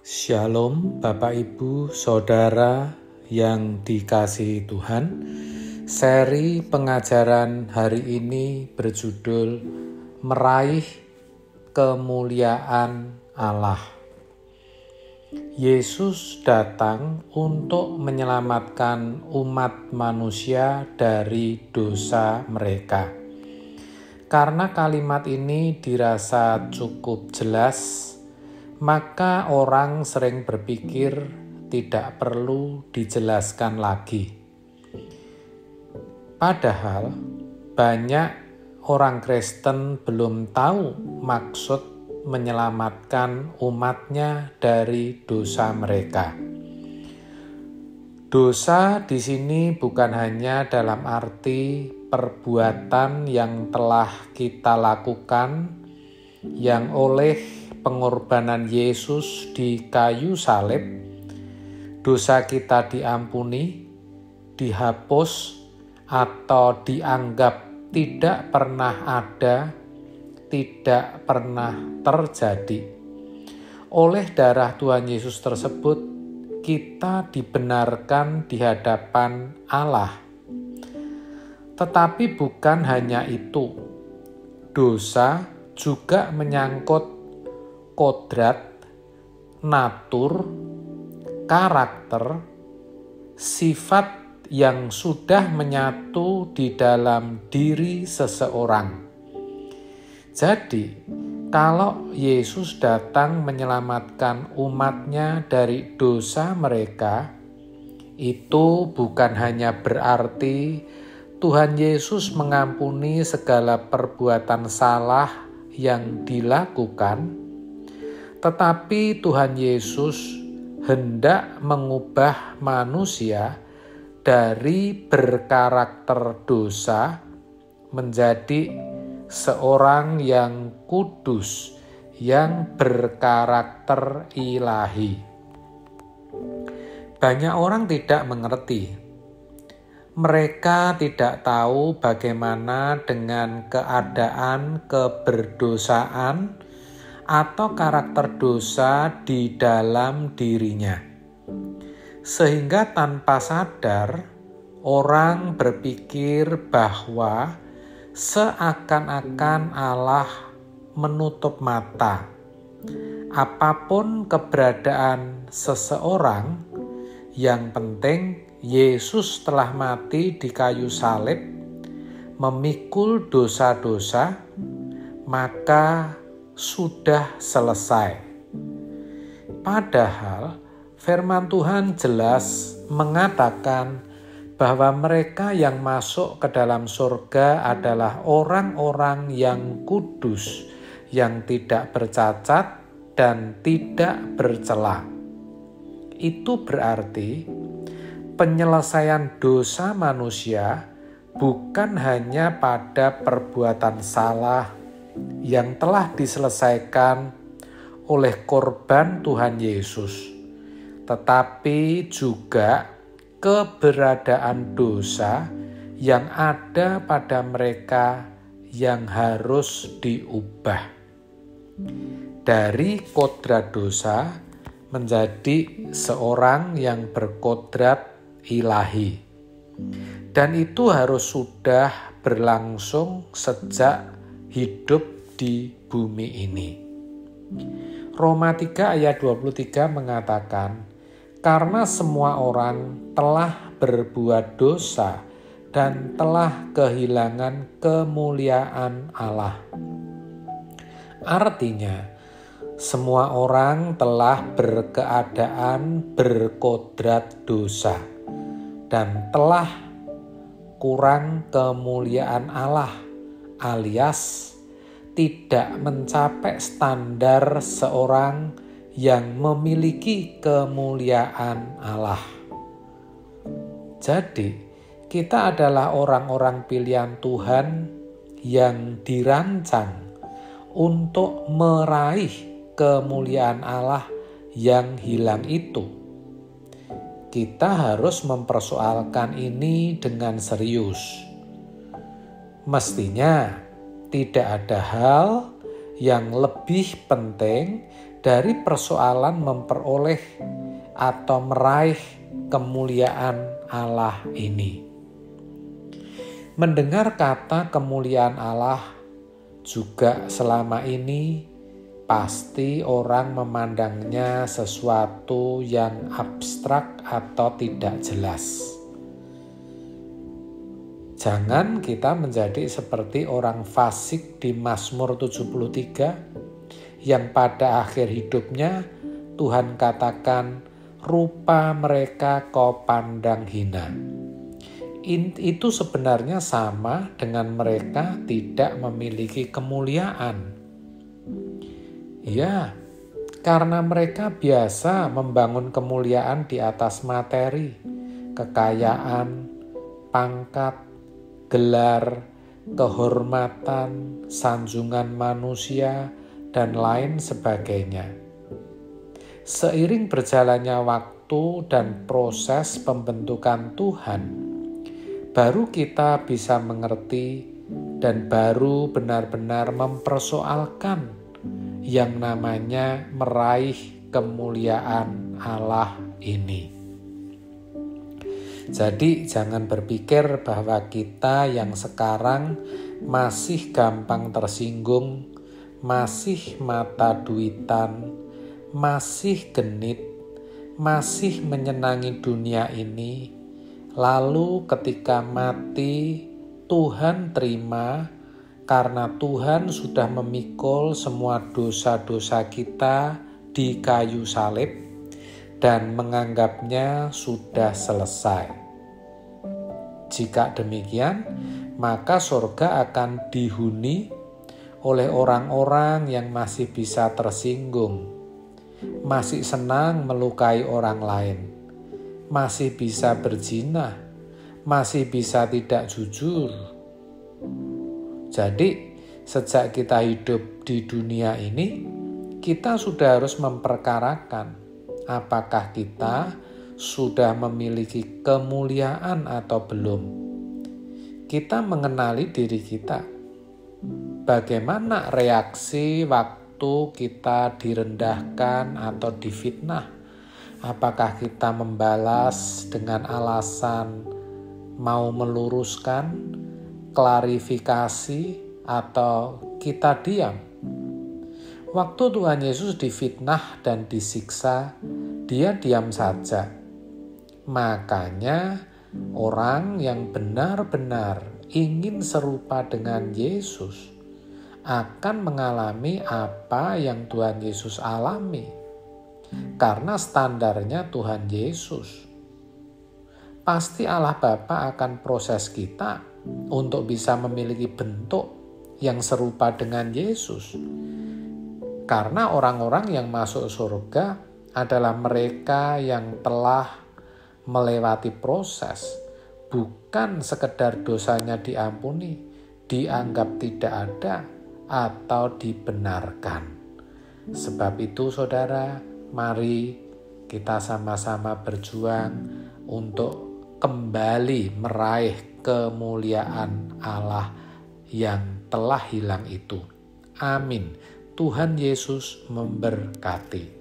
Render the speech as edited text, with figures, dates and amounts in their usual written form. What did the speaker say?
Shalom Bapak Ibu Saudara yang dikasihi Tuhan. Seri pengajaran hari ini berjudul Meraih Kemuliaan Allah. Yesus datang untuk menyelamatkan umat manusia dari dosa mereka. Karena kalimat ini dirasa cukup jelas, maka orang sering berpikir tidak perlu dijelaskan lagi. Padahal banyak orang Kristen belum tahu maksud menyelamatkan umatnya dari dosa mereka. Dosa di sini bukan hanya dalam arti perbuatan yang telah kita lakukan, yang oleh pengorbanan Yesus di kayu salib, dosa kita diampuni, dihapus, atau dianggap tidak pernah ada, tidak pernah terjadi. Oleh darah Tuhan Yesus tersebut, kita dibenarkan di hadapan Allah. Tetapi bukan hanya itu, dosa juga menyangkut kodrat, natur, karakter, sifat yang sudah menyatu di dalam diri seseorang. Jadi, kalau Yesus datang menyelamatkan umatnya dari dosa mereka, itu bukan hanya berarti Tuhan Yesus mengampuni segala perbuatan salah yang dilakukan, tetapi Tuhan Yesus hendak mengubah manusia dari berkarakter dosa menjadi seorang yang kudus, yang berkarakter ilahi. Banyak orang tidak mengerti. Mereka tidak tahu bagaimana dengan keadaan keberdosaan atau karakter dosa di dalam dirinya. Sehingga tanpa sadar, orang berpikir bahwa seakan-akan Allah menutup mata. Apapun keberadaan seseorang, yang penting Yesus telah mati di kayu salib, memikul dosa-dosa, maka sudah selesai. Padahal firman Tuhan jelas mengatakan bahwa mereka yang masuk ke dalam surga adalah orang-orang yang kudus, yang tidak bercacat dan tidak bercela. Itu berarti penyelesaian dosa manusia bukan hanya pada perbuatan salah yang telah diselesaikan oleh korban Tuhan Yesus, tetapi juga keberadaan dosa yang ada pada mereka yang harus diubah. Dari kodrat dosa menjadi seorang yang berkodrat ilahi. Dan itu harus sudah berlangsung sejak hidup di bumi ini. Roma 3 ayat 23 mengatakan, karena semua orang telah berbuat dosa dan telah kehilangan kemuliaan Allah. Artinya, semua orang telah berkeadaan berkodrat dosa dan telah kurang kemuliaan Allah, alias tidak mencapai standar seorang yang memiliki kemuliaan Allah. Jadi, kita adalah orang-orang pilihan Tuhan yang dirancang untuk meraih kemuliaan Allah yang hilang itu. Kita harus mempersoalkan ini dengan serius. Mestinya tidak ada hal yang lebih penting dari persoalan memperoleh atau meraih kemuliaan Allah ini. Mendengar kata kemuliaan Allah juga selama ini pasti orang memandangnya sesuatu yang abstrak atau tidak jelas. Jangan kita menjadi seperti orang fasik di Mazmur 73 yang pada akhir hidupnya Tuhan katakan, rupa mereka kau pandang hina. Itu sebenarnya sama dengan mereka tidak memiliki kemuliaan. Ya, karena mereka biasa membangun kemuliaan di atas materi, kekayaan, pangkat, gelar, kehormatan, sanjungan manusia, dan lain sebagainya. Seiring berjalannya waktu dan proses pembentukan Tuhan, baru kita bisa mengerti dan baru benar-benar mempersoalkan yang namanya meraih kemuliaan Allah ini. Jadi jangan berpikir bahwa kita yang sekarang masih gampang tersinggung, masih mata duitan, masih genit, masih menyenangi dunia ini, lalu ketika mati Tuhan terima karena Tuhan sudah memikul semua dosa-dosa kita di kayu salib dan menganggapnya sudah selesai. Jika demikian, maka surga akan dihuni oleh orang-orang yang masih bisa tersinggung, masih senang melukai orang lain, masih bisa berzina, masih bisa tidak jujur. Jadi, sejak kita hidup di dunia ini, kita sudah harus memperkarakan apakah kita sudah memiliki kemuliaan atau belum. Kita mengenali diri kita. Bagaimana reaksi waktu kita direndahkan atau difitnah? Apakah kita membalas dengan alasan mau meluruskan, klarifikasi, atau kita diam? Waktu Tuhan Yesus difitnah dan disiksa, dia diam saja. Makanya orang yang benar-benar ingin serupa dengan Yesus akan mengalami apa yang Tuhan Yesus alami. Karena standarnya Tuhan Yesus. Pasti Allah Bapa akan proses kita untuk bisa memiliki bentuk yang serupa dengan Yesus. Karena orang-orang yang masuk surga adalah mereka yang telah melewati proses, bukan sekedar dosanya diampuni, dianggap tidak ada, atau dibenarkan. Sebab itu saudara, mari kita sama-sama berjuang untuk kembali meraih kemuliaan Allah yang telah hilang itu. Amin. Tuhan Yesus memberkati.